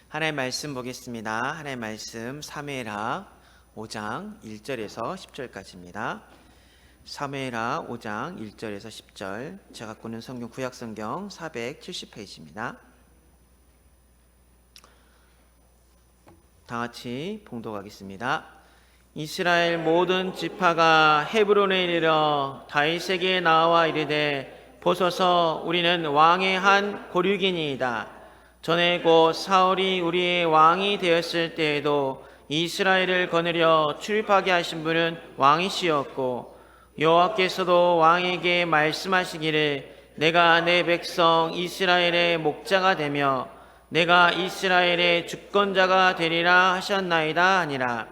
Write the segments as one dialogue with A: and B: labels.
A: 하나님의 말씀 보겠습니다. 하나님의 말씀 사무엘하 5장 1절에서 10절까지입니다. 사무엘하 5장 1절에서 10절, 제가 갖고 있는 성경 구약성경 470페이지입니다. 다같이 봉독하겠습니다. 이스라엘 모든 지파가 헤브론에 이르러 다윗에게 나와 이르되, 보소서, 우리는 왕의 한 고륙이니이다. 전에 곧 사울이 우리의 왕이 되었을 때에도 이스라엘을 거느려 출입하게 하신 분은 왕이시었고, 여호와께서도 왕에게 말씀하시기를, 내가 내 백성 이스라엘의 목자가 되며 내가 이스라엘의 주권자가 되리라 하셨나이다 하니라.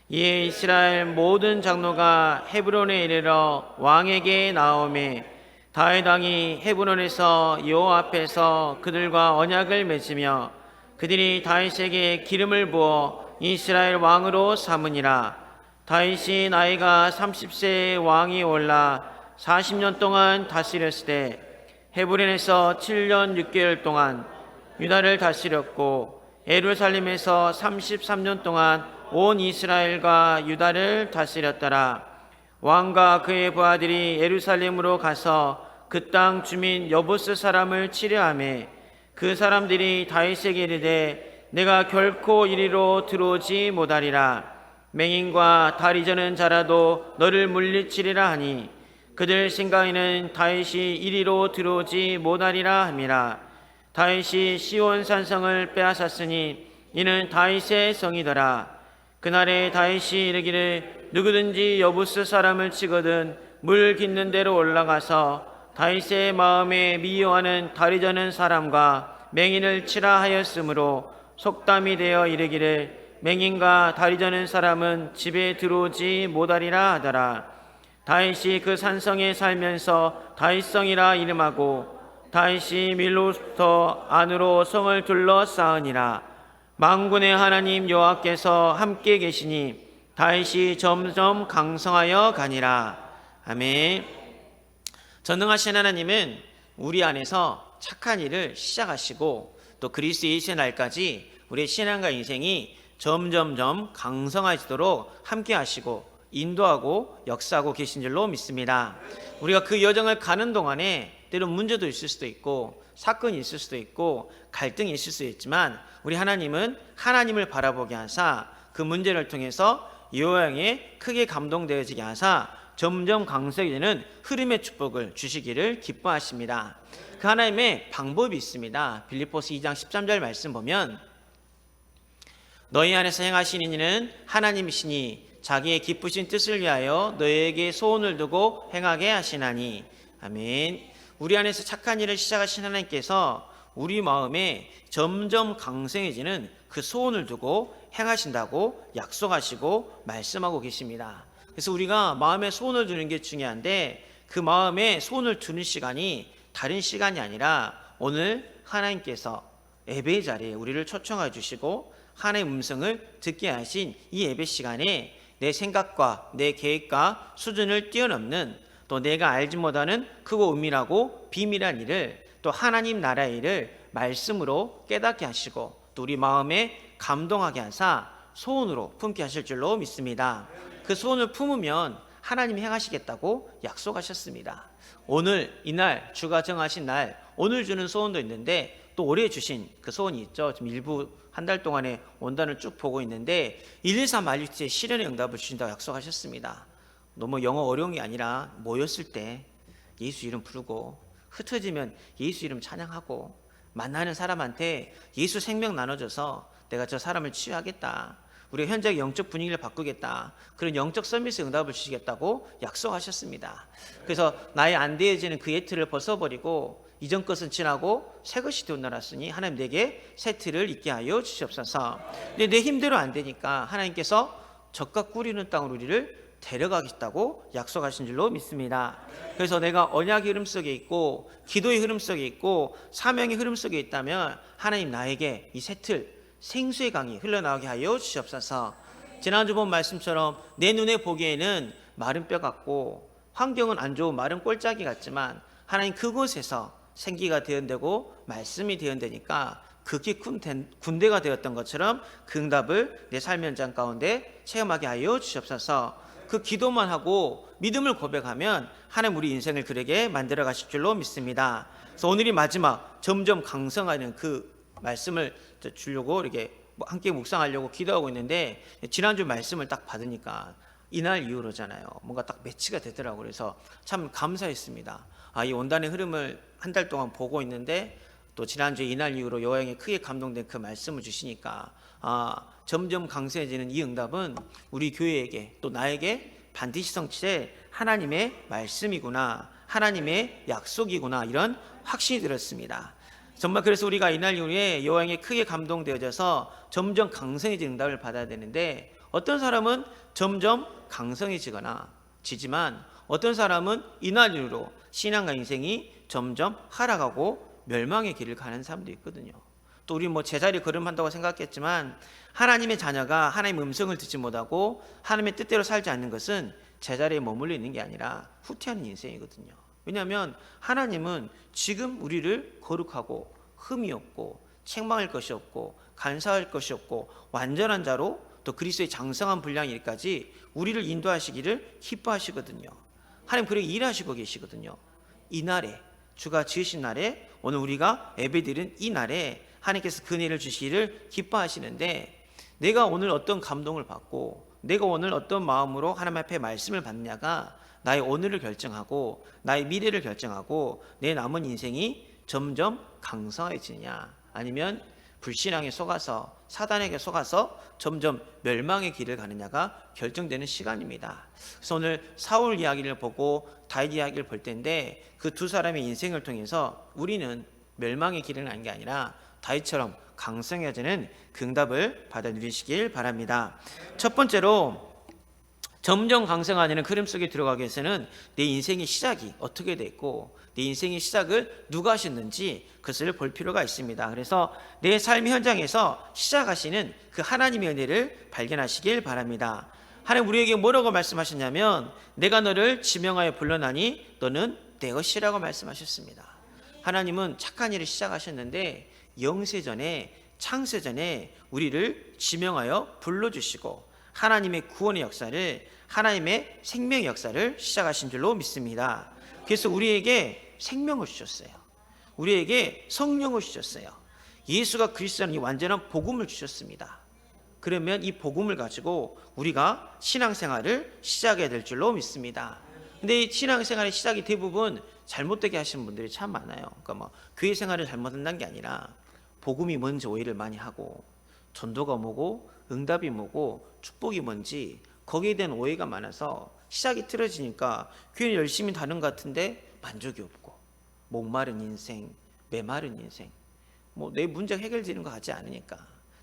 A: 이에 이스라엘 모든 장로가 헤브론에 이르러 왕에게 나오매, 다윗 왕이 헤브론에서 여호와 앞에서 그들과 언약을 맺으며 그들이 다윗에게 기름을 부어 이스라엘 왕으로 삼으니라. 다윗이 나이가 30세에 왕이 올라 40년 동안 다스렸을 때 헤브론에서 7년 6개월 동안 유다를 다스렸고, 예루살렘에서 33년 동안 온 이스라엘과 유다를 다스렸더라. 왕과 그의 부하들이 예루살렘으로 가서 그 땅 주민 여부스 사람을 치려하매, 그 사람들이 다윗에게 이르되, 내가 결코 이리로 들어오지 못하리라. 맹인과 다리 저는 자라도 너를 물리치리라 하니, 그들 생각에는 다윗이 이리로 들어오지 못하리라 함이라. 다윗이 시온 산성을 빼앗았으니 이는 다윗의 성이더라. 그날에 다윗이 이르기를, 누구든지 여부스 사람을 치거든 물 깃는 데로 올라가서 다윗의 마음에 미워하는 다리 저는 사람과 맹인을 치라 하였으므로 속담이 되어 이르기를, 맹인과 다리 저는 사람은 집에 들어오지 못하리라 하더라. 다윗이 그 산성에 살면서 다윗성이라 이름하고, 다윗이 밀로부터 안으로 성을 둘러싸으니라. 만군의 하나님 여호와께서 함께 계시니 다윗이 점점 강성하여 가니라. 아멘. 전능하신 하나님은 우리 안에서 착한 일을 시작하시고, 또 그리스도 예수의 날까지 우리의 신앙과 인생이 점점점 강성해지도록 함께 하시고 인도하고 역사하고 계신 줄로 믿습니다. 우리가 그 여정을 가는 동안에 때론 문제도 있을 수도 있고 사건이 있을 수도 있고 갈등이 있을 수도 있지만, 우리 하나님은 하나님을 바라보게 하사 그 문제를 통해서 여호와에 크게 감동되어지게 하사 점점 강성해지는 흐름의 축복을 주시기를 기뻐하십니다. 그 하나님의 방법이 있습니다. 빌립보서 2장 13절 말씀 보면, 너희 안에서 행하시는 이는 하나님이시니 자기의 기쁘신 뜻을 위하여 너희에게 소원을 두고 행하게 하시나니. 아멘. 우리 안에서 착한 일을 시작하신 하나님께서 우리 마음에 점점 강성해지는 그 소원을 두고 행하신다고 약속하시고 말씀하고 계십니다. 그래서 우리가 마음에 소원을 두는 게 중요한데, 그 마음에 소원을 두는 시간이 다른 시간이 아니라 오늘 하나님께서 예배 자리에 우리를 초청해 주시고 하나님의 음성을 듣게 하신 이 예배 시간에 내 생각과 내 계획과 수준을 뛰어넘는, 또 내가 알지 못하는 크고 은밀하고 비밀한 일을, 또 하나님 나라의 일을 말씀으로 깨닫게 하시고 또 우리 마음에 감동하게 하사 소원으로 품게 하실 줄로 믿습니다. 그 소원을 품으면 하나님이 행하시겠다고 약속하셨습니다. 오늘 이날 주가 정하신 날, 오늘 주는 소원도 있는데 또 올해 주신 그 소원이 있죠. 지금 일부 한 달 동안에 원단을 쭉 보고 있는데 123 만일치의 실현의 응답을 주신다고 약속하셨습니다. 너무 영어 어려운 게 아니라 모였을 때 예수 이름 부르고, 흩어지면 예수 이름 찬양하고, 만나는 사람한테 예수 생명 나눠줘서 내가 저 사람을 치유하겠다, 우리가 현재 영적 분위기를 바꾸겠다, 그런 영적 서비스 응답을 주시겠다고 약속하셨습니다. 그래서 나의 안 되어지는 그 예틀을 벗어버리고 이전 것은 지나고 새 것이 되어나왔으니 하나님 내게 새 틀을 있게 하여 주시옵소서. 근데 내 힘대로 안 되니까 하나님께서 젖과 꿀이는 땅으로 우리를 데려가겠다고 약속하신 줄로 믿습니다. 그래서 내가 언약의 흐름 속에 있고 기도의 흐름 속에 있고 사명의 흐름 속에 있다면 하나님 나에게 이 새 틀, 생수의 강이 흘러나오게 하여 주시옵소서. 지난주 본 말씀처럼 내 눈에 보기에는 마른 뼈 같고 환경은 안 좋은 마른 꼴짜기 같지만, 하나님 그곳에서 생기가 되어내고 말씀이 되어내니까 극히 큰 군대가 되었던 것처럼 그 응답을 내 삶의 현장 가운데 체험하게 하여 주시옵소서. 그 기도만 하고 믿음을 고백하면 하나님 우리 인생을 그에게 만들어 가실 줄로 믿습니다. 그래서 오늘이 마지막 점점 강성하는 그 말씀을 주려고 이렇게 함께 묵상하려고 기도하고 있는데, 지난주 말씀을 딱 받으니까 이날 이후로잖아요. 뭔가 딱 매치가 되더라고요. 그래서 참 감사했습니다. 이 온단의 흐름을 한 달 동안 보고 있는데 또 지난주에 이날 이후로 여호와에게 크게 감동된 그 말씀을 주시니까 점점 강세해지는 이 응답은 우리 교회에게 또 나에게 반드시 성취될 하나님의 말씀이구나, 하나님의 약속이구나, 이런 확신이 들었습니다. 정말 그래서 우리가 이날 이후에 여호와에게 크게 감동되어져서 점점 강성해지는 응답을 받아야 되는데, 어떤 사람은 점점 강성해지거나 지지만 어떤 사람은 이날 이후로 신앙과 인생이 점점 하락하고 멸망의 길을 가는 사람도 있거든요. 또 우리 제자리 걸음한다고 생각했지만 하나님의 자녀가 하나님의 음성을 듣지 못하고 하나님의 뜻대로 살지 않는 것은 제자리에 머물러 있는 게 아니라 후퇴하는 인생이거든요. 왜냐하면 하나님은 지금 우리를 거룩하고 흠이 없고 책망할 것이 없고 간사할 것이 없고 완전한 자로 또 그리스도의 장성한 분량 일까지 우리를 인도하시기를 기뻐하시거든요. 하나님 그렇게 일하시고 계시거든요. 이 날에, 주가 지으신 날에, 오늘 우리가 예배드리는 이 날에 하나님께서 그 은혜를 주시기를 기뻐하시는데, 내가 오늘 어떤 감동을 받고 내가 오늘 어떤 마음으로 하나님 앞에 말씀을 받느냐가 나의 오늘을 결정하고 나의 미래를 결정하고 내 남은 인생이 점점 강성해지느냐, 아니면 불신앙에 속아서 사단에게 속아서 점점 멸망의 길을 가느냐가 결정되는 시간입니다. 그래서 오늘 사울 이야기를 보고 다윗 이야기를 볼 텐데, 그 두 사람의 인생을 통해서 우리는 멸망의 길을 가는 게 아니라 다윗처럼 강성해지는 그 응답을 받아 누리시길 바랍니다. 첫 번째로, 점점 강성하는 흐름 속에 들어가기 위해서는 내 인생의 시작이 어떻게 됐고 내 인생의 시작을 누가 하셨는지 그것을 볼 필요가 있습니다. 그래서 내 삶의 현장에서 시작하시는 그 하나님의 은혜를 발견하시길 바랍니다. 하나님 우리에게 뭐라고 말씀하셨냐면, 내가 너를 지명하여 불러나니 너는 내 것이라고 말씀하셨습니다. 하나님은 착한 일을 시작하셨는데 영세전에, 창세전에 우리를 지명하여 불러주시고 하나님의 구원의 역사를, 하나님의 생명의 역사를 시작하신 줄로 믿습니다. 그래서 우리에게 생명을 주셨어요. 우리에게 성령을 주셨어요. 예수가 그리스도라는 이 완전한 복음을 주셨습니다. 그러면 이 복음을 가지고 우리가 신앙생활을 시작해야 될 줄로 믿습니다. 근데 이 신앙생활의 시작이 대부분 잘못되게 하시는 분들이 참 많아요. 그러니까 교회 생활을 잘못한다는 게 아니라 복음이 뭔지 오해를 많이 하고, 전도가 뭐고 응답이 뭐고 축복이 뭔지 거기에 대한 오해가 많아서 시작이 틀어지니까 교회를 열심히 다는 것 같은데 만족이 없고, 목마른 인생, 메마른 인생, 내 문제가 해결되는 것 같지 않으니까,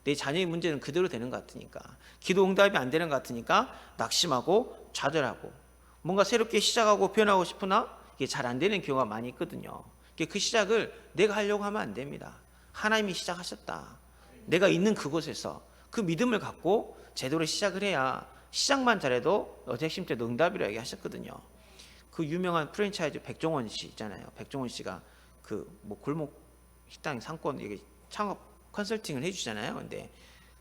A: 내 자녀의 문제는 그대로 되는 것 같으니까, 기도 응답이 안 되는 것 같으니까 낙심하고 좌절하고, 뭔가 새롭게 시작하고 변하고 싶으나 이게 잘 안 되는 경우가 많이 있거든요. 그 시작을 내가 하려고 하면 안 됩니다. 하나님이 시작하셨다. 내가 있는 그곳에서 그 믿음을 갖고 제대로 시작을 해야, 시작만 잘해도 어제 핵심 때도 응답이라고 얘기하셨거든요. 그 유명한 프랜차이즈 백종원 씨 있잖아요. 백종원 씨가 골목 식당 상권 창업 컨설팅을 해주잖아요. 근데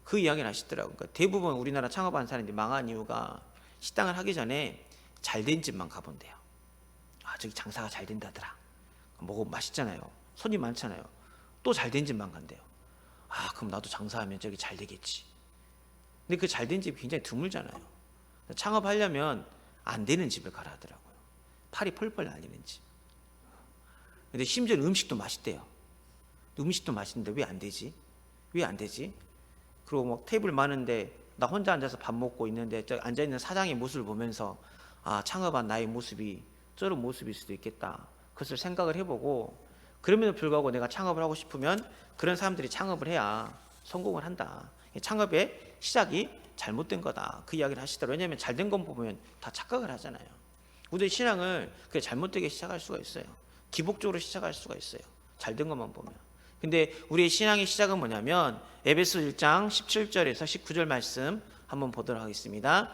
A: 그 이야기를 하시더라고요. 그러니까 대부분 우리나라 창업하는 사람들이 망한 이유가 식당을 하기 전에 잘된 집만 가본대요. 저기 장사가 잘 된다더라. 먹으면 맛있잖아요. 손님 많잖아요. 또 잘된 집만 간대요. 그럼 나도 장사하면 저기 잘 되겠지. 근데 그 잘된 집이 굉장히 드물잖아요. 창업하려면 안 되는 집을 가라 하더라고요. 팔이 펄펄 날리는 집. 근데 심지어 음식도 맛있대요. 음식도 맛있는데 왜 안 되지? 왜 안 되지? 그리고 테이블 많은데 나 혼자 앉아서 밥 먹고 있는데 저 앉아있는 사장의 모습을 보면서 창업한 나의 모습이 저런 모습일 수도 있겠다. 그것을 생각을 해보고, 그럼에도 불구하고 내가 창업을 하고 싶으면 그런 사람들이 창업을 해야 성공을 한다. 창업의 시작이 잘못된 거다. 그 이야기를 하시더라고요. 왜냐하면 잘된 건 보면 다 착각을 하잖아요. 우리의 신앙을 그게 잘못되게 시작할 수가 있어요. 기복적으로 시작할 수가 있어요. 잘된 것만 보면. 근데 우리의 신앙의 시작은 뭐냐면 에베소 1장 17절에서 19절 말씀 한번 보도록 하겠습니다.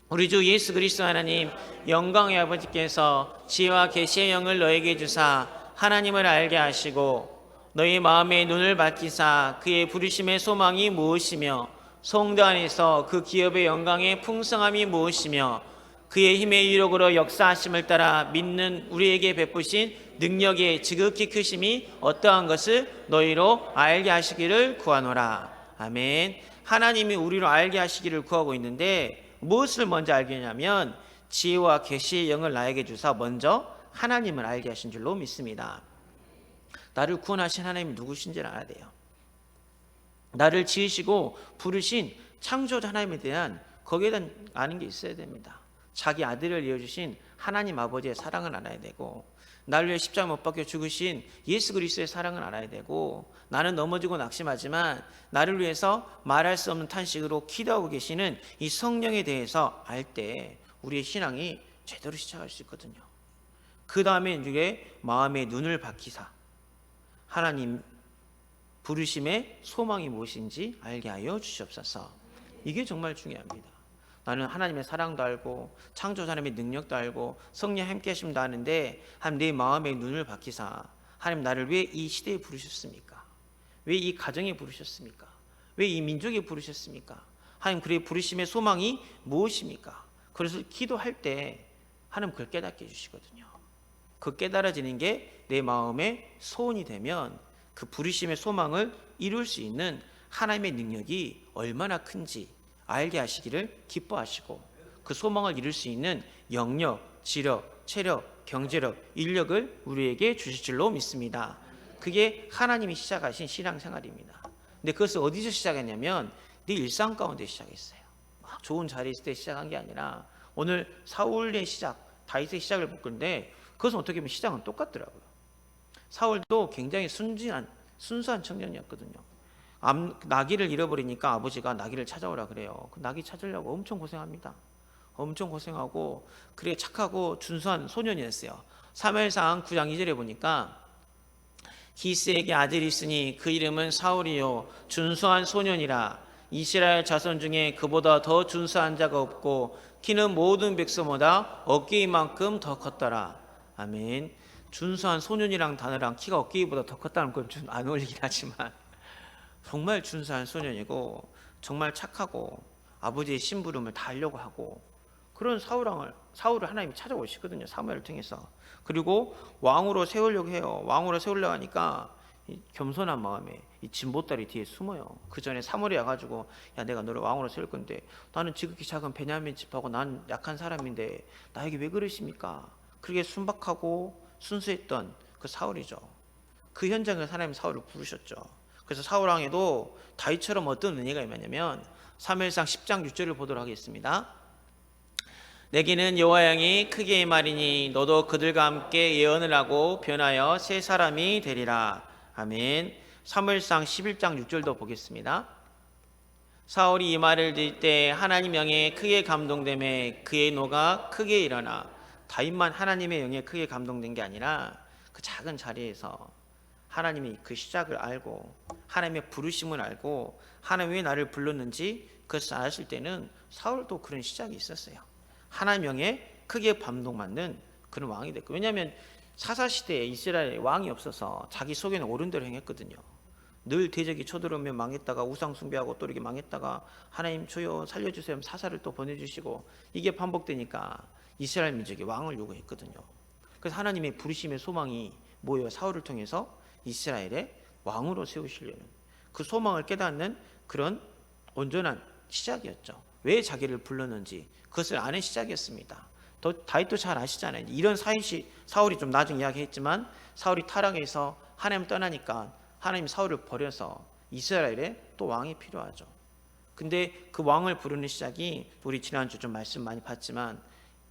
A: 우리 주 예수 그리스도 하나님 영광의 아버지께서 지혜와 계시의 영을 너에게 주사 하나님을 알게 하시고 너희 마음의 눈을 밝히사 그의 부르심의 소망이 무엇이며 성도 안에서 그 기업의 영광의 풍성함이 무엇이며 그의 힘의 이력으로 역사하심을 따라 믿는 우리에게 베푸신 능력의 지극히 크심이 어떠한 것을 너희로 알게 하시기를 구하노라. 아멘. 하나님이 우리로 알게 하시기를 구하고 있는데 무엇을 먼저 알게 하냐면 지혜와 계시의 영을 나에게 주사 먼저 하나님을 알게 하신 줄로 믿습니다. 나를 구원하신 하나님이 누구신지를 알아야 돼요. 나를 지으시고 부르신 창조자 하나님에 대한 거기에 대한 아는 게 있어야 됩니다. 자기 아들을 이어주신 하나님 아버지의 사랑을 알아야 되고 나를 위해 십자가 못 박혀 죽으신 예수 그리스도의 사랑을 알아야 되고 나는 넘어지고 낙심하지만 나를 위해서 말할 수 없는 탄식으로 기도하고 계시는 이 성령에 대해서 알 때 우리의 신앙이 제대로 시작할 수 있거든요. 그 다음에 이제 마음의 눈을 밝히사 하나님 부르심의 소망이 무엇인지 알게 하여 주시옵소서. 이게 정말 중요합니다. 나는 하나님의 사랑도 알고 창조자 하나님의 능력도 알고 성령 함께 하심도 아는데 하나님 내 마음의 눈을 밝히사 하나님 나를 왜 이 시대에 부르셨습니까? 왜 이 가정에 부르셨습니까? 왜 이 민족에 부르셨습니까? 하나님 그의 부르심의 소망이 무엇입니까? 그래서 기도할 때 하나님 그걸 깨닫게 해주시거든요. 그 깨달아지는 게 내 마음의 소원이 되면 그 부르심의 소망을 이룰 수 있는 하나님의 능력이 얼마나 큰지 알게 하시기를 기뻐하시고 그 소망을 이룰 수 있는 영력, 지력, 체력, 경제력, 인력을 우리에게 주실 줄로 믿습니다. 그게 하나님이 시작하신 신앙생활입니다. 근데 그것을 어디서 시작했냐면 네 일상 가운데 시작했어요. 막 좋은 자리에 있을 때 시작한 게 아니라 오늘 사울의 시작, 다윗의 시작을 볼 건데 그것은 어떻게 보면 시작은 똑같더라고요. 사울도 굉장히 순수한 청년이었거든요. 나귀를 잃어버리니까 아버지가 나귀를 찾아오라 그래요. 그 나귀 찾으려고 엄청 고생합니다. 엄청 고생하고 그래 착하고 준수한 소년이었어요. 사무엘상 9장 2절에 보니까 기스에게 아들이 있으니 그 이름은 사울이요 준수한 소년이라. 이스라엘 자손 중에 그보다 더 준수한 자가 없고 키는 모든 백성보다 어깨이만큼 더 컸더라. 아멘. 준수한 소년이랑 단어랑 키가 어깨보다 더 컸다는 건 좀 안 어울리긴 하지만 정말 준수한 소년이고 정말 착하고 아버지의 심부름을 다 하려고 하고 그런 사울을 하나님이 찾아오시거든요. 사무엘을 통해서. 그리고 왕으로 세우려고 해요. 왕으로 세우려고 하니까 겸손한 마음에 이 진보딸이 뒤에 숨어요. 그 전에 사무엘이 와가지고 야 내가 너를 왕으로 세울 건데 나는 지극히 작은 베냐민 집하고 난 약한 사람인데 나에게 왜 그러십니까? 그렇게 순박하고 순수했던 그 사울이죠. 그 현장에서 하나님 사울을 부르셨죠. 그래서 사울 왕에도 다윗처럼 어떤 은혜가 임하냐면 사무엘상 10장 6절을 보도록 하겠습니다. 내게는 여호와 영이 크게 임하리니 너도 그들과 함께 예언을 하고 변하여 새 사람이 되리라. 아멘. 사무엘상 11장 6절도 보겠습니다. 사울이 이 말을 들을 때 하나님 영에 크게 감동되매 그의 노가 크게 일어나. 다윗만 하나님의 영에 크게 감동된 게 아니라 그 작은 자리에서 하나님이 그 시작을 알고 하나님의 부르심을 알고 하나님이 왜 나를 불렀는지 그것을 알았을 때는 사울도 그런 시작이 있었어요. 하나님 영에 크게 감동받는 그런 왕이 됐고, 왜냐하면 사사시대에 이스라엘에 왕이 없어서 자기 속에는 옳은 대로 행했거든요. 늘 대적이 쳐들어오면 망했다가 우상 숭배하고 또 이렇게 망했다가 하나님 저요 살려주세요 하면 사사를 또 보내주시고 이게 반복되니까 이스라엘 민족이 왕을 요구했거든요. 그래서 하나님의 부르심의 소망이 뭐예요? 사울을 통해서 이스라엘의 왕으로 세우시려는 그 소망을 깨닫는 그런 온전한 시작이었죠. 왜 자기를 불렀는지 그것을 아는 시작이었습니다. 다윗도 잘 아시잖아요. 이런 사울이 좀 나중에 이야기했지만 사울이 타락해서 하나님 떠나니까 하나님 사울을 버려서 이스라엘에 또 왕이 필요하죠. 근데 그 왕을 부르는 시작이 우리 지난주 좀 말씀 많이 봤지만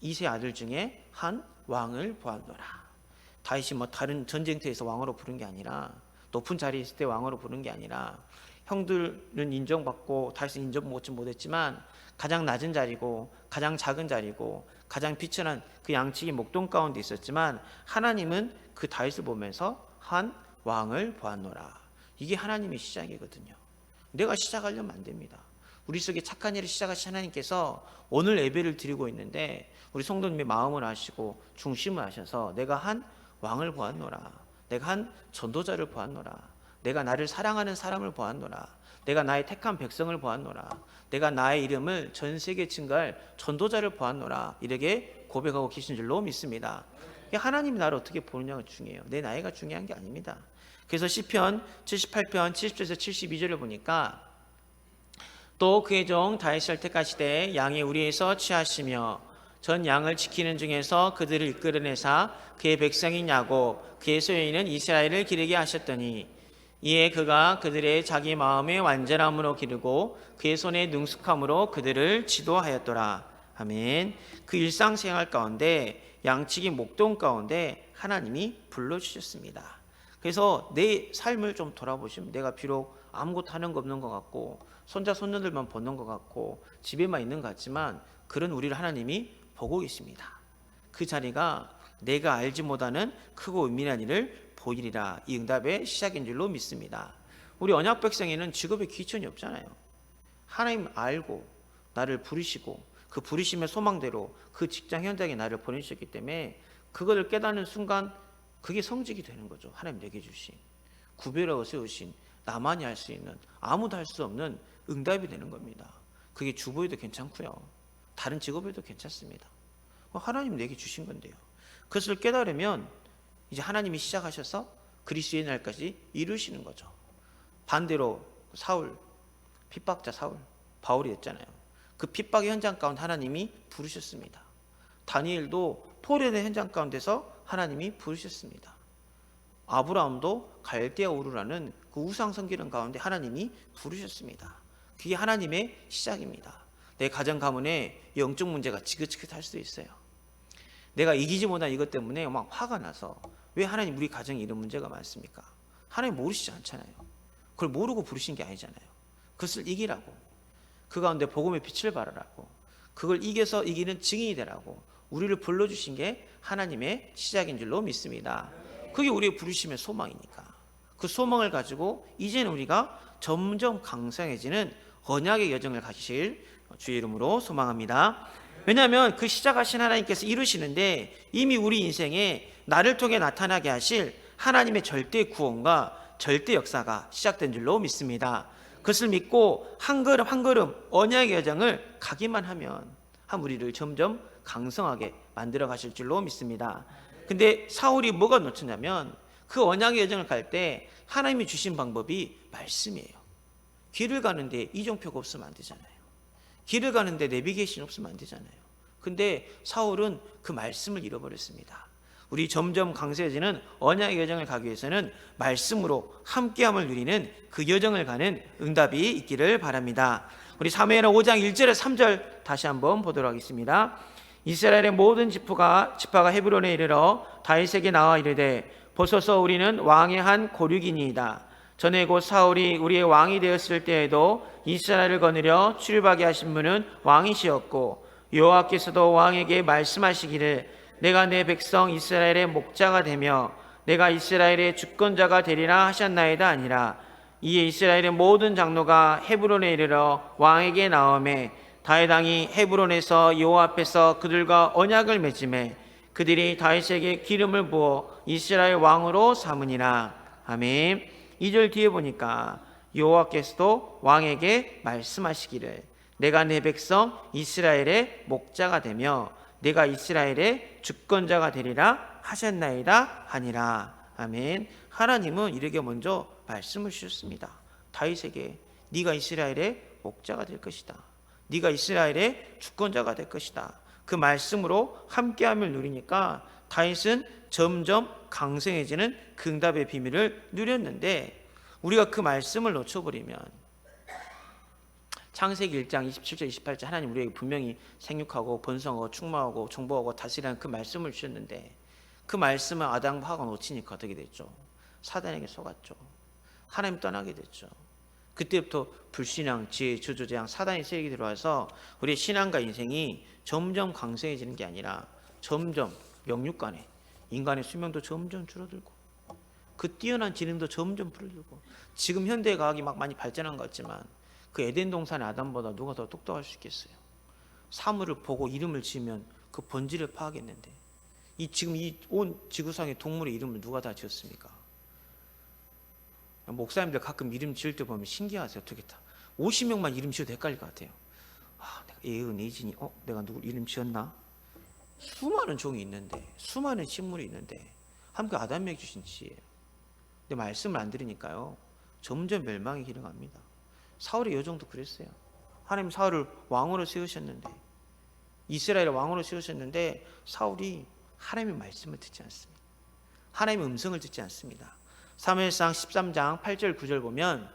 A: 이세 아들 중에 한 왕을 보았노라. 다윗이 뭐 다른 전쟁터에서 왕으로 부른 게 아니라 높은 자리에 있을 때 왕으로 부른 게 아니라 형들은 인정받고 다윗은 인정받지 못했지만 가장 낮은 자리고 가장 작은 자리고 가장 비천한 그 양측이 목동 가운데 있었지만 하나님은 그 다윗을 보면서 한 왕을 보았노라. 이게 하나님의 시작이거든요. 내가 시작하려면 안 됩니다. 우리 속에 착한 일을 시작하신 하나님께서 오늘 예배를 드리고 있는데 우리 성도님의 마음을 아시고 중심을 아셔서 내가 한 왕을 보았노라. 내가 한 전도자를 보았노라. 내가 나를 사랑하는 사람을 보았노라. 내가 나의 택한 백성을 보았노라. 내가 나의 이름을 전 세계에 증거할 전도자를 보았노라. 이렇게 고백하고 계신 줄로 믿습니다. 하나님이 나를 어떻게 보느냐가 중요해요. 내 나이가 중요한 게 아닙니다. 그래서 시편 78편 70절에서 72절을 보니까 또 그의 종 다윗을 택하시되 양의 우리에서 취하시며 전 양을 지키는 중에서 그들을 이끌어내사 그의 백성인 야곱 그의 소유인은 이스라엘을 기르게 하셨더니 이에 그가 그들의 자기 마음의 완전함으로 기르고 그의 손의 능숙함으로 그들을 지도하였더라. 아멘. 그 일상생활 가운데 양치기 목동 가운데 하나님이 불러주셨습니다. 그래서 내 삶을 좀 돌아보시면 내가 비록 아무것도 하는 거 없는 것 같고 손자 손녀들만 보는 것 같고 집에만 있는 것 같지만 그런 우리를 하나님이 보고 계십니다. 그 자리가 내가 알지 못하는 크고 은밀한 일을 보이리라. 이 응답의 시작인 줄로 믿습니다. 우리 언약 백성에는 직업에 귀천이 없잖아요. 하나님 알고 나를 부르시고 그 부르심의 소망대로 그 직장 현장에 나를 보내주셨기 때문에 그것을 깨닫는 순간 그게 성직이 되는 거죠. 하나님 내게 주신 구별하고 세우신 나만이 할 수 있는 아무도 할 수 없는 응답이 되는 겁니다. 그게 주부에도 괜찮고요. 다른 직업에도 괜찮습니다. 하나님 내게 주신 건데요. 그것을 깨달으면 이제 하나님이 시작하셔서 그리스도의 날까지 이루시는 거죠. 반대로 사울, 핍박자 사울, 바울이었잖아요. 그 핍박의 현장 가운데 하나님이 부르셨습니다. 다니엘도 포로의 현장 가운데서 하나님이 부르셨습니다. 아브라함도 갈대아 우르라는 그 우상 섬기는 가운데 하나님이 부르셨습니다. 그게 하나님의 시작입니다. 내 가정 가문에 영적 문제가 지긋지긋할 수도 있어요. 내가 이기지 못한 이것 때문에 막 화가 나서 왜 하나님 우리 가정에 이런 문제가 많습니까? 하나님 모르시지 않잖아요. 그걸 모르고 부르신 게 아니잖아요. 그것을 이기라고, 그 가운데 복음의 빛을 발하라고, 그걸 이겨서 이기는 증인이 되라고 우리를 불러주신 게 하나님의 시작인 줄로 믿습니다. 그게 우리의 부르심의 소망이니까 그 소망을 가지고 이제는 우리가 점점 강성해지는 언약의 여정을 가시길 주의 이름으로 소망합니다. 왜냐하면 그 시작하신 하나님께서 이루시는데 이미 우리 인생에 나를 통해 나타나게 하실 하나님의 절대 구원과 절대 역사가 시작된 줄로 믿습니다. 그것을 믿고 한 걸음 한 걸음 언약의 여정을 가기만 하면 우리를 점점 강성하게 만들어 가실 줄로 믿습니다. 근데 사울이 뭐가 놓쳤냐면 그 언약의 여정을 갈 때 하나님이 주신 방법이 말씀이에요. 길을 가는데 이정표가 없으면 안 되잖아요. 길을 가는데 내비게이션 없으면 안 되잖아요. 근데 사울은 그 말씀을 잃어버렸습니다. 우리 점점 강세해지는 언약의 여정을 가기 위해서는 말씀으로 함께함을 누리는 그 여정을 가는 응답이 있기를 바랍니다. 우리 사무엘하 5장 1절에 3절 다시 한번 보도록 하겠습니다. 이스라엘의 모든 지파가 헤브론에 이르러 다윗에게 나와 이르되 보소서 우리는 왕의 한 고륙이니이다. 전에 곧 사울이 우리의 왕이 되었을 때에도 이스라엘을 거느려 출입하게 하신 분은 왕이시었고 여호와께서도 왕에게 말씀하시기를 내가 내 백성 이스라엘의 목자가 되며 내가 이스라엘의 주권자가 되리라 하셨나이다 아니라. 이에 이스라엘의 모든 장로가 헤브론에 이르러 왕에게 나오매 다윗 왕이 헤브론에서 여호와 앞에서 그들과 언약을 맺음에 그들이 다윗에게 기름을 부어 이스라엘 왕으로 삼으니라. 아멘. 2절 뒤에 보니까 여호와께서도 왕에게 말씀하시기를 내가 내 백성 이스라엘의 목자가 되며 내가 이스라엘의 주권자가 되리라 하셨나이다 하니라. 아멘. 하나님은 이렇게 먼저 말씀을 주셨습니다. 다윗에게 네가 이스라엘의 목자가 될 것이다. 네가 이스라엘의 주권자가 될 것이다. 그 말씀으로 함께함을 누리니까 다윗은 점점 강성해지는 그 응답의 비밀을 누렸는데 우리가 그 말씀을 놓쳐버리면 창세기 1장 27절 28절 하나님 우리에게 분명히 생육하고 번성하고 충만하고 정복하고 다스리라는 그 말씀을 주셨는데 그 말씀을 아담과 하와가 놓치니까 어떻게 됐죠? 사단에게 속았죠. 하나님 떠나게 됐죠. 그때부터 불신앙, 지혜, 저주재앙, 사단의 세력이 들어와서 우리의 신앙과 인생이 점점 강성해지는 게 아니라 점점 영육간에 인간의 수명도 점점 줄어들고 그 뛰어난 지능도 점점 줄어들고 지금 현대과학이 막 많이 발전한 것 같지만 그 에덴 동산의 아담보다 누가 더 똑똑할 수 있겠어요? 사물을 보고 이름을 지으면 그 본질을 파악했는데 지금 이 온 지구상의 동물의 이름을 누가 다 지었습니까? 목사님들 가끔 이름 지을 때 보면 신기하세요. 어떻게 다 50명만 이름 지어도 헷갈릴 것 같아요. 내가 예은, 예진이, 내가 누구 이름 지었나? 수많은 종이 있는데, 수많은 식물이 있는데 함께 아담에게 주신 지혜예요. 근데 말씀을 안 들으니까요, 점점 멸망의 길을 갑니다. 사울의 여정도 그랬어요. 하나님 사울을 왕으로 세우셨는데, 이스라엘의 왕으로 세우셨는데 사울이 하나님의 말씀을 듣지 않습니다. 하나님의 음성을 듣지 않습니다. 사무엘상 13장 8절 9절 보면,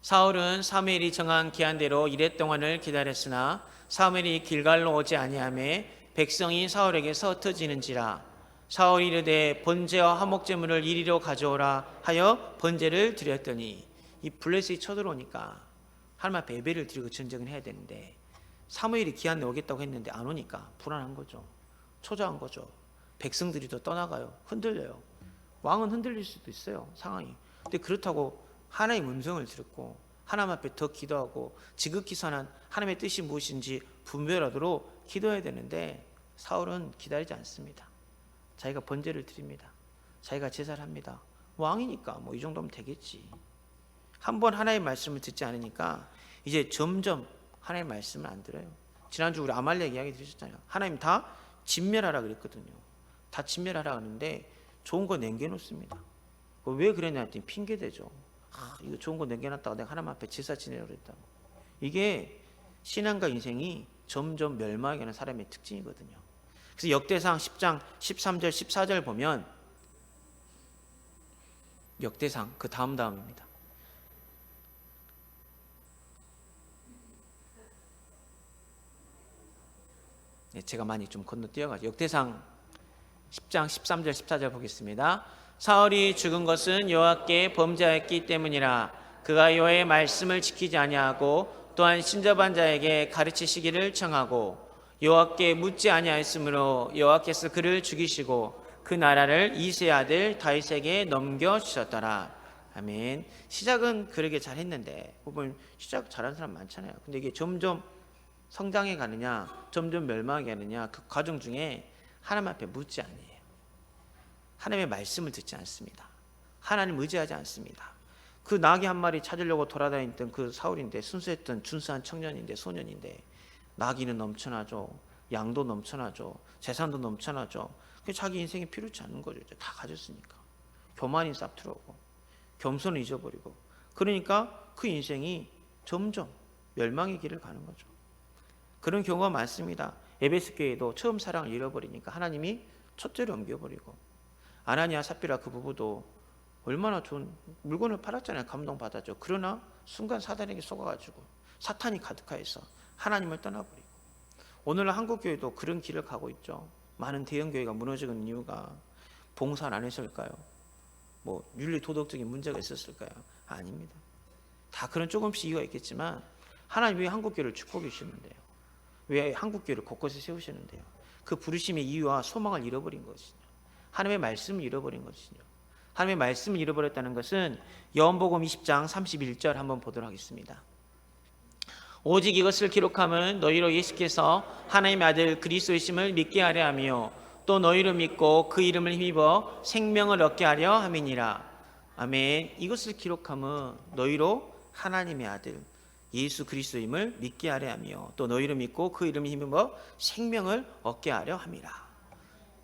A: 사울은 사무엘이 정한 기한대로 이랫 동안을 기다렸으나 사무엘이 길갈로 오지 아니하매 백성이 사울에게서 흩어지는지라. 사울이 이르되 번제와 화목제물을 이리로 가져오라 하여 번제를 드렸더니, 이 블레셋이 쳐들어오니까 하나님 앞에 예배를 드리고 전쟁을 해야 되는데 사무엘이 기한에 오겠다고 했는데 안 오니까 불안한 거죠. 초조한 거죠. 백성들이 더 떠나가요. 흔들려요. 왕은 흔들릴 수도 있어요, 상황이. 근데 그렇다고 하나님의 음성을 들었고 하나님 앞에 더 기도하고 지극히 선한 하나님의 뜻이 무엇인지 분별하도록 기도해야 되는데, 사울은 기다리지 않습니다. 자기가 번제를 드립니다. 자기가 제사를 합니다. 왕이니까 뭐 이 정도면 되겠지. 한번 하나님의 말씀을 듣지 않으니까 이제 점점 하나님의 말씀을 안 들어요. 지난주 우리 아말렉 이야기 들으셨잖아요. 하나님 다 진멸하라 그랬거든요. 다 진멸하라 하는데 좋은 거 남겨놓습니다. 왜 그랬냐 했더니 핑계대죠. 이거 좋은 거 남겨놨다가 내가 하나님 앞에 제사 지내려고 그랬다고. 이게 신앙과 인생이 점점 멸망하는 사람의 특징이거든요. 그래서 역대상 10장 13절 14절 보면, 역대상 그 다음입니다. 제가 많이 좀 건너뛰어가지고 역대상 10장 13절 14절 보겠습니다. 사울이 죽은 것은 여호와께 범죄하였기 때문이라. 그가 여호와의 말씀을 지키지 아니하고 또한 신접한 자에게 가르치시기를 청하고 여호와께 묻지 아니하였으므로 여호와께서 그를 죽이시고 그 나라를 이새의 아들 다윗에게 넘겨주셨더라. 아멘. 시작은 그러게 잘했는데, 보면 시작 잘한 사람 많잖아요. 근데 이게 점점 성장해 가느냐, 점점 멸망하게 하느냐, 그 과정 중에 하나님 앞에 묻지 아니에요. 하나님의 말씀을 듣지 않습니다. 하나님 의지하지 않습니다. 그 나귀 한 마리 찾으려고 돌아다니던 그 사울인데, 순수했던 준수한 청년인데, 소년인데, 나귀는 넘쳐나죠, 양도 넘쳐나죠, 재산도 넘쳐나죠. 자기 인생이 필요치 않은 거죠. 이제 다 가졌으니까. 교만이 싹 들어오고 겸손을 잊어버리고, 그러니까 그 인생이 점점 멸망의 길을 가는 거죠. 그런 경우가 많습니다. 에베소 교회도 처음 사랑을 잃어버리니까 하나님이 첫째로 옮겨버리고, 아나니아 삽비라 그 부부도 얼마나 좋은 물건을 팔았잖아요. 감동받았죠. 그러나 순간 사단에게 속아가지고 사탄이 가득하여서 하나님을 떠나버리고, 오늘날 한국교회도 그런 길을 가고 있죠. 많은 대형교회가 무너지는 이유가 봉사를 안 했을까요? 뭐 윤리 도덕적인 문제가 있었을까요? 아닙니다. 다 그런 조금씩 이유가 있겠지만, 하나님 왜 한국교회를 축복해 주시는데요? 왜 한국교회를 곳곳에 세우시는데요? 그 부르심의 이유와 소망을 잃어버린 것이죠. 하나님의 말씀을 잃어버린 것이죠. 하나님의 말씀을 잃어버렸다는 것은 요한복음 20장 31절 한번 보도록 하겠습니다. 오직 이것을 기록함은 너희로 예수께서 하나님의 아들 그리스도이심을 믿게 하려 하며 또 너희를 믿고 그 이름을 힘입어 생명을 얻게 하려 함이니라. 아멘. 이것을 기록함은 너희로 하나님의 아들 예수 그리스도임을 믿게 하려 하며 또 너희를 믿고 그 이름을 힘입어 생명을 얻게 하려 함이라.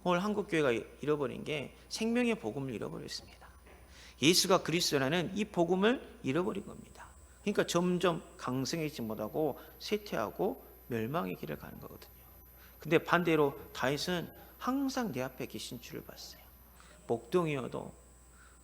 A: 오늘 한국교회가 잃어버린 게 생명의 복음을 잃어버렸습니다. 예수가 그리스도라는 이 복음을 잃어버린 겁니다. 그러니까 점점 강성해지지 못하고 쇠퇴하고 멸망의 길을 가는 거거든요. 근데 반대로 다윗은 항상 내 앞에 계신 줄을 봤어요. 목동이어도,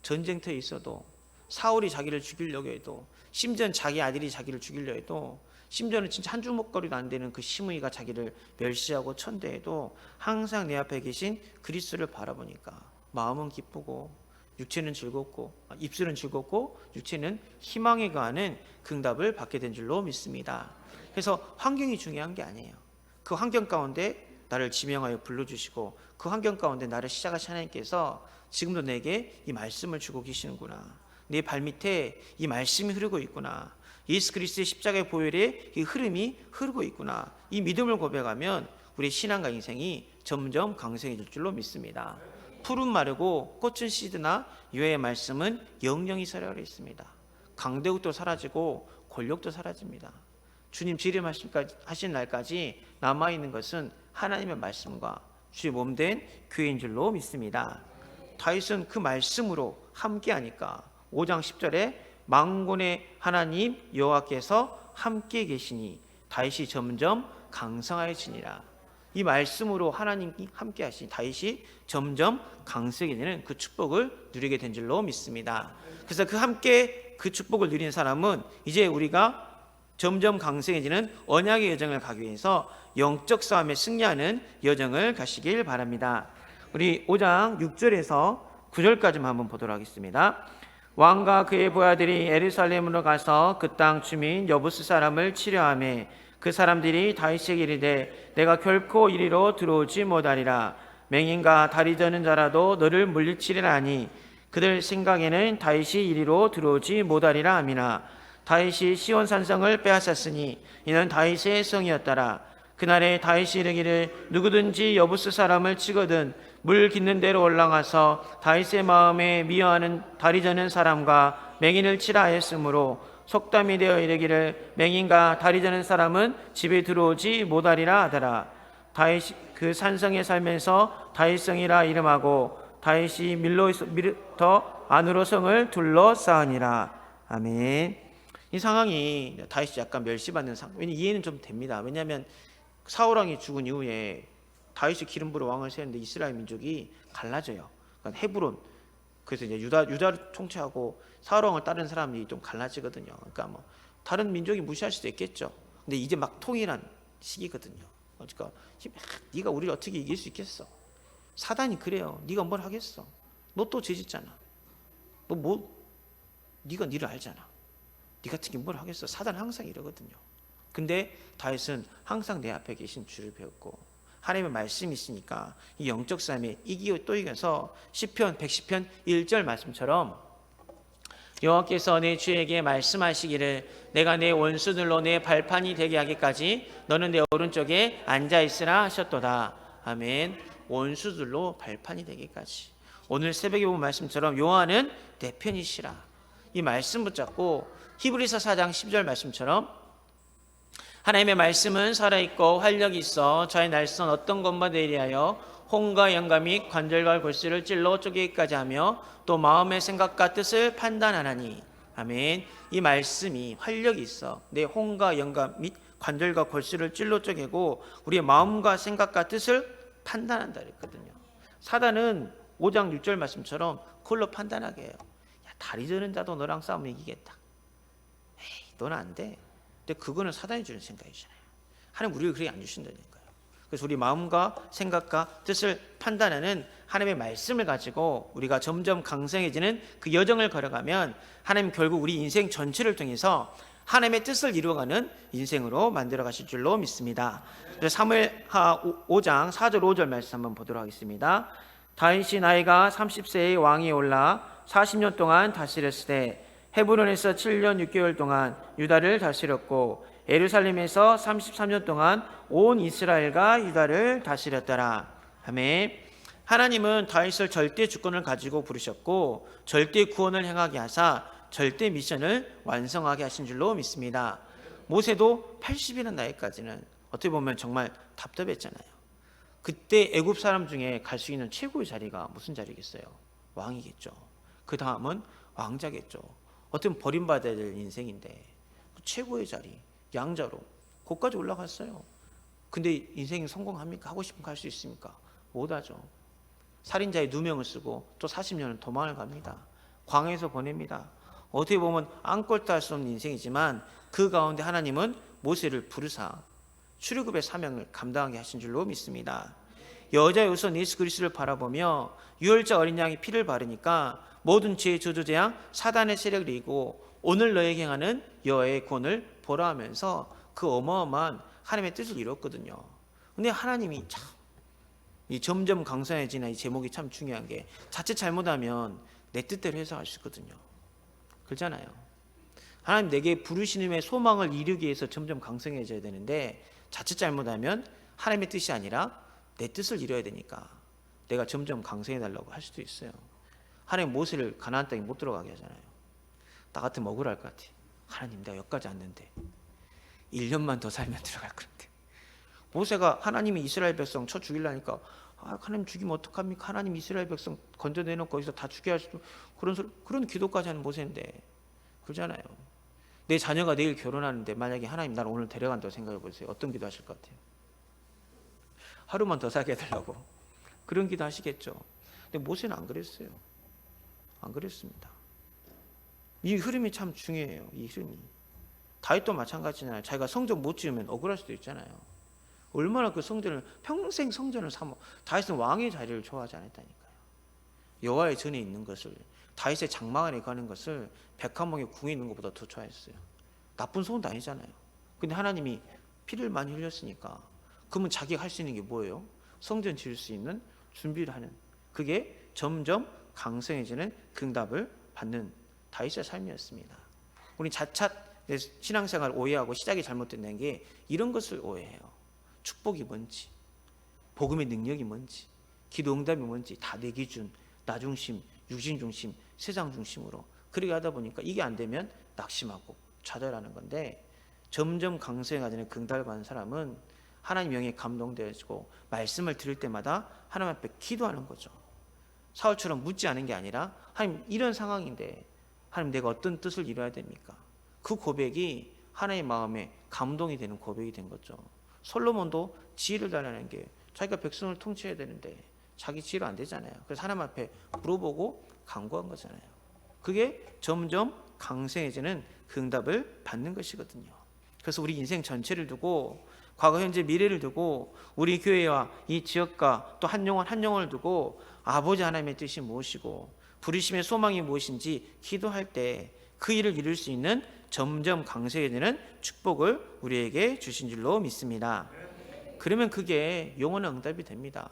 A: 전쟁터에 있어도, 사울이 자기를 죽이려고 해도, 심지어는 자기 아들이 자기를 죽이려 해도, 심지어는 진짜 한 주먹거리도 안 되는 그 시므이가 자기를 멸시하고 천대해도 항상 내 앞에 계신 그리스도를 바라보니까 마음은 기쁘고 육체는 즐겁고, 입술은 즐겁고 육체는 희망에 거하는 응답을 받게 된 줄로 믿습니다. 그래서 환경이 중요한 게 아니에요. 그 환경 가운데 나를 지명하여 불러주시고 그 환경 가운데 나를 시작하신 하나님께서 지금도 내게 이 말씀을 주고 계시는구나, 내 발밑에 이 말씀이 흐르고 있구나, 예수 그리스도의 십자가의 보혈의 이 흐름이 흐르고 있구나, 이 믿음을 고백하면 우리의 신앙과 인생이 점점 강성해질 줄로 믿습니다. 풀은 마르고 꽃은 시드나 여호와의 말씀은 영영이 서리라 있습니다. 강대국도 사라지고 권력도 사라집니다. 주님 재림하신 날까지 남아있는 것은 하나님의 말씀과 주의 몸된 교회인 줄로 믿습니다. 다윗은 그 말씀으로 함께하니까 5장 10절에 만군의 하나님 여호와께서 함께 계시니 다윗이 점점 강성하여지니라. 이 말씀으로 하나님이 함께 하시니 다윗이 점점 강성해지는 그 축복을 누리게 된 줄로 믿습니다. 그래서 그 축복을 누리는 사람은 이제 우리가 점점 강성해지는 언약의 여정을 가기 위해서 영적 싸움에 승리하는 여정을 가시길 바랍니다. 우리 5장 6절에서 9절까지만 한번 보도록 하겠습니다. 왕과 그의 보아들이 예루살렘으로 가서 그 땅 주민 여부스 사람을 치려하며 그 사람들이 다윗에게 이르되 내가 결코 이리로 들어오지 못하리라. 맹인과 다리 저는 자라도 너를 물리치리라 하니 그들 생각에는 다윗이 이리로 들어오지 못하리라 함이나 다윗이 시온 산성을 빼앗았으니 이는 다윗의 성이었더라. 그날에 다윗이 이르기를 누구든지 여부스 사람을 치거든 물 깃는 데로 올라가서 다윗의 마음에 미워하는 다리 저는 사람과 맹인을 치라 하였으므로 속담이 되어 이르기를 맹인과 다리 저는 사람은 집에 들어오지 못하리라 하더라. 다윗이 그 산성에 살면서 다윗성이라 이름하고 다윗이 밀로부터 안으로 성을 둘러싸으니라. 아멘. 이 상황이 다윗이 약간 멸시받는 상황. 이해는 좀 됩니다. 왜냐하면 사울 왕이 죽은 이후에 다윗이 기름 부어 왕을 세웠는데 이스라엘 민족이 갈라져요. 그러니까 헤브론, 그래서 이제 유다를 통치하고 사울 왕을 따르는 사람이 좀 갈라지거든요. 그러니까 뭐 다른 민족이 무시할 수도 있겠죠. 근데 이제 막 통일한 시기거든요. 그러니까 네가 우리를 어떻게 이길 수 있겠어? 사단이 그래요. 네가 뭘 하겠어? 너 또 죄짓잖아. 네가 니를 알잖아. 네 같은 게 뭘 하겠어? 사단은 항상 이러거든요. 근데 다윗은 항상 내 앞에 계신 주를 배웠고 하나님의 말씀이 있으니까 이 영적 싸움에 이기고 또 이겨서 시편 110편 1절 말씀처럼 여호와께서 내 주에게 말씀하시기를 내가 내 원수들로 내 발판이 되게 하기까지 너는 내 오른쪽에 앉아있으라 하셨도다. 아멘. 원수들로 발판이 되기까지. 오늘 새벽에 본 말씀처럼 여호와는 내 편이시라. 이 말씀 붙잡고 히브리서 4장 10절 말씀처럼 하나님의 말씀은 살아있고 활력이 있어 저의 날선 어떤 것만 대리하여 혼과 영과 및 관절과 골수를 찔러 쪼개기까지 하며 또 마음의 생각과 뜻을 판단하나니. 아멘. 이 말씀이 활력이 있어 내 혼과 영과 및 관절과 골수를 찔러 쪼개고 우리의 마음과 생각과 뜻을 판단한다 그랬거든요. 사단은 5장 6절 말씀처럼 그걸로 판단하게 해요. 야, 다리 저는 자도 너랑 싸우면 이기겠다. 에이, 너는 안 돼. 근데 그거는 사단이 주는 생각이잖아요. 하나님 우리를 그렇게 안 주신다니까요. 그래서 우리 마음과 생각과 뜻을 판단하는 하나님의 말씀을 가지고 우리가 점점 강성해지는 그 여정을 걸어가면 하나님 결국 우리 인생 전체를 통해서 하나님의 뜻을 이루어가는 인생으로 만들어 가실 줄로 믿습니다. 사무엘하 5장 4절 5절 말씀 한번 보도록 하겠습니다. 다윗이 나이가 30세의 왕이 올라 40년 동안 다스렸으되 헤브론에서 7년 6개월 동안 유다를 다스렸고 예루살렘에서 33년 동안 온 이스라엘과 유다를 다스렸더라. 아멘. 하나님은 다윗을 절대 주권을 가지고 부르셨고 절대 구원을 행하게 하사 절대 미션을 완성하게 하신 줄로 믿습니다. 모세도 80이라는 나이까지는 어떻게 보면 정말 답답했잖아요. 그때 애굽 사람 중에 갈 수 있는 최고의 자리가 무슨 자리겠어요? 왕이겠죠. 그 다음은 왕자겠죠. 어떻게 버림받아야 될 인생인데 최고의 자리, 양자로 거기까지 올라갔어요. 근데 인생이 성공합니까? 하고 싶으면 갈 수 있습니까? 못하죠. 살인자의 누명을 쓰고 또 40년을 도망을 갑니다. 광야에서 보냅니다. 어떻게 보면 아무것도 할 수 없는 인생이지만 그 가운데 하나님은 모세를 부르사 출애굽의 사명을 감당하게 하신 줄로 믿습니다. 여자의 우선 예수 그리스도를 바라보며 유월절 어린 양의 피를 바르니까 모든 죄의 저주재앙 사단의 세력을 이기고 오늘 너에게 행하는 여호와의 구원을 보라 하면서 그 어마어마한 하나님의 뜻을 이뤘거든요. 근데 하나님이 참 이 점점 강성해지는 이 제목이 참 중요한 게 자칫 잘못하면 내 뜻대로 해석할 수 있거든요. 그렇잖아요. 하나님 내게 부르시는 소망을 이루기 위해서 점점 강성해져야 되는데 자칫 잘못하면 하나님의 뜻이 아니라 내 뜻을 이뤄야 되니까 내가 점점 강성해달라고 할 수도 있어요. 하나님 모세를 가나안 땅에 못 들어가게 하잖아요. 나 같으면 억울할 것 같아. 하나님 내가 여기까지 왔는데 1년만 더 살면 들어갈 건데. 모세가 하나님이 이스라엘 백성 쳐 죽이려니까 하나님 죽이면 어떡합니까? 하나님 이스라엘 백성 건져내놓고 거기서 다 죽여야 하시고 그런 기도까지 하는 모세인데 그러잖아요. 내 자녀가 내일 결혼하는데 만약에 하나님 나를 오늘 데려간다고 생각해 보세요. 어떤 기도 하실 것 같아요? 하루만 더 살게 해달라고 그런 기도 하시겠죠. 근데 모세는 안 그랬어요. 안 그랬습니다. 이 흐름이 참 중요해요. 이 흐름이. 다윗도 마찬가지잖아요. 자기가 성전 못 지으면 억울할 수도 있잖아요. 얼마나 그 성전을 평생 성전을 삼어. 다윗은 왕의 자리를 좋아하지 않았다니까요. 여호와의 전에 있는 것을, 다윗의 장막 안에 가는 것을 백합목의 궁에 있는 것보다 더 좋아했어요. 나쁜 소원도 아니잖아요. 근데 하나님이 피를 많이 흘렸으니까 그러면 자기가 할 수 있는 게 뭐예요? 성전 지을 수 있는 준비를 하는, 그게 점점 강성해지는 응답을 받는 다윗의 삶이었습니다. 우리 자칫 내 신앙생활을 오해하고 시작이 잘못된다는 게 이런 것을 오해해요. 축복이 뭔지, 복음의 능력이 뭔지, 기도 응답이 뭔지 다 내 기준, 나 중심, 육신 중심, 세상 중심으로 그렇게 하다 보니까 이게 안 되면 낙심하고 좌절하는 건데, 점점 강성해가지는 응답을 받는 사람은 하나님 영에 감동되어지고 말씀을 들을 때마다 하나님 앞에 기도하는 거죠. 사울처럼 묻지 않은 게 아니라 하나님 이런 상황인데 하나님 내가 어떤 뜻을 이뤄야 됩니까? 그 고백이 하나님의 마음에 감동이 되는 고백이 된 거죠. 솔로몬도 지혜를 달라는 게 자기가 백성을 통치해야 되는데 자기 지혜로 안 되잖아요. 그래서 하나님 앞에 물어보고 간구한 거잖아요. 그게 점점 강성해지는 그 응답을 받는 것이거든요. 그래서 우리 인생 전체를 두고, 과거 현재 미래를 두고, 우리 교회와 이 지역과 또 한 영혼 한 영혼을 두고 아버지 하나님의 뜻이 무엇이고 부르심의 소망이 무엇인지 기도할 때 그 일을 이룰 수 있는 점점 강성해지는 축복을 우리에게 주신 줄로 믿습니다. 그러면 그게 영원한 응답이 됩니다.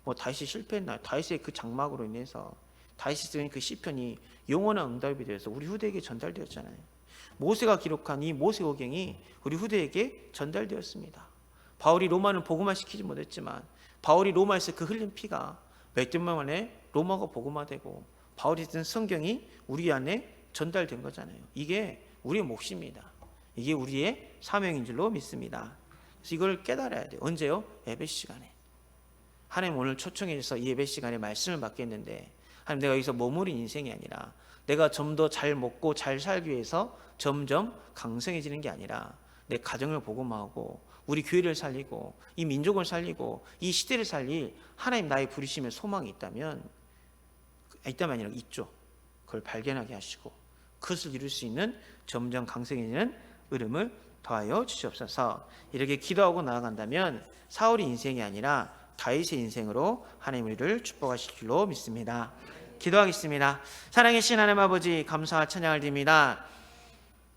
A: 뭐 다윗이 실패했나요? 다윗의 그 장막으로 인해서 다윗이 쓴 그 시편이 영원한 응답이 되어서 우리 후대에게 전달되었잖아요. 모세가 기록한 이 모세오경이 우리 후대에게 전달되었습니다. 바울이 로마는 복음화시키지 못했지만 바울이 로마에서 그 흘린 피가 몇 년 만에 로마가 복음화되고 바울이 쓴 성경이 우리 안에 전달된 거잖아요. 이게 우리의 몫입니다. 이게 우리의 사명인 줄로 믿습니다. 그래서 이걸 깨달아야 돼요. 언제요? 예배 시간에. 하나님 오늘 초청해서 이 예배 시간에 말씀을 받겠는데, 하나님 내가 여기서 머무른 인생이 아니라 내가 좀 더 잘 먹고 잘 살기 위해서 점점 강성해지는 게 아니라 내 가정을 복음화하고 우리 교회를 살리고 이 민족을 살리고 이 시대를 살릴 하나님 나의 부르심의 소망이 있다면 아니라 있죠. 그걸 발견하게 하시고 그것을 이룰 수 있는 점점 강성해지는 흐름을 더하여 주시옵소서. 이렇게 기도하고 나아간다면 사울의 인생이 아니라 다윗의 인생으로 하나님 우리를 축복하실 줄로 믿습니다. 기도하겠습니다. 사랑하신 하나님 아버지, 감사와 찬양을 드립니다.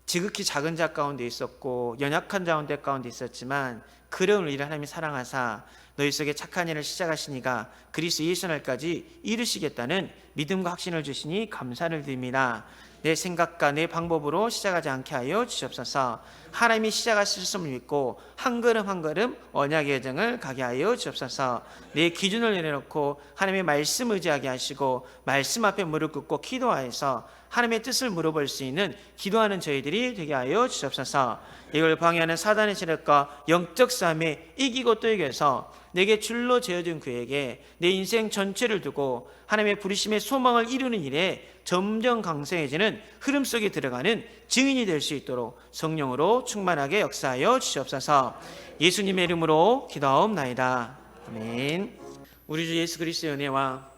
A: 지극히 작은 자 가운데 있었고 연약한 자운데 가운데 있었지만 그런 우리를 하나님이 사랑하사 너희 속에 착한 일을 시작하시니가 그리스도 예수 날까지 이루시겠다는 믿음과 확신을 주시니 감사를 드립니다. 내 생각과 내 방법으로 시작하지 않게 하여 주시옵소서. 하나님이 시작하셨음을 믿고 한 걸음 한 걸음 언약의 여정을 가게 하여 주옵소서. 내 기준을 내려놓고 하나님의 말씀 의지하게 하시고 말씀 앞에 무릎 꿇고 기도하여서 하나님의 뜻을 물어볼 수 있는 기도하는 저희들이 되게 하여 주옵소서. 이걸 방해하는 사단의 세력과 영적 싸움에 이기고 또 이겨서 내게 줄로 재어준 그에게 내 인생 전체를 두고 하나님의 부르심의 소망을 이루는 일에 점점 강성해지는 흐름 속에 들어가는 증인이 될 수 있도록 성령으로 충만하게 역사하여 주시옵소서. 예수님의 이름으로 기도하옵나이다. 아멘. 우리 주 예수 그리스도의 은혜와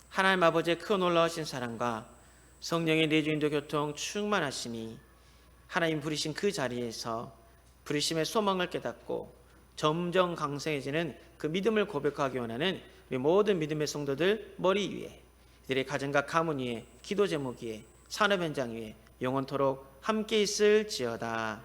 A: 하나님 아버지의 큰 놀라우신 사랑과 성령의 내주인도 교통 충만하심이 하나님 부르신 그 자리에서 부르심의 소망을 깨닫고 점점 강성해지는 그 믿음을 고백하기 원하는 우리 모든 믿음의 성도들 머리 위에, 이들의 가정과 가문 위에, 기도 제목 위에, 산업 현장 위에 영원토록 함께 있을지어다.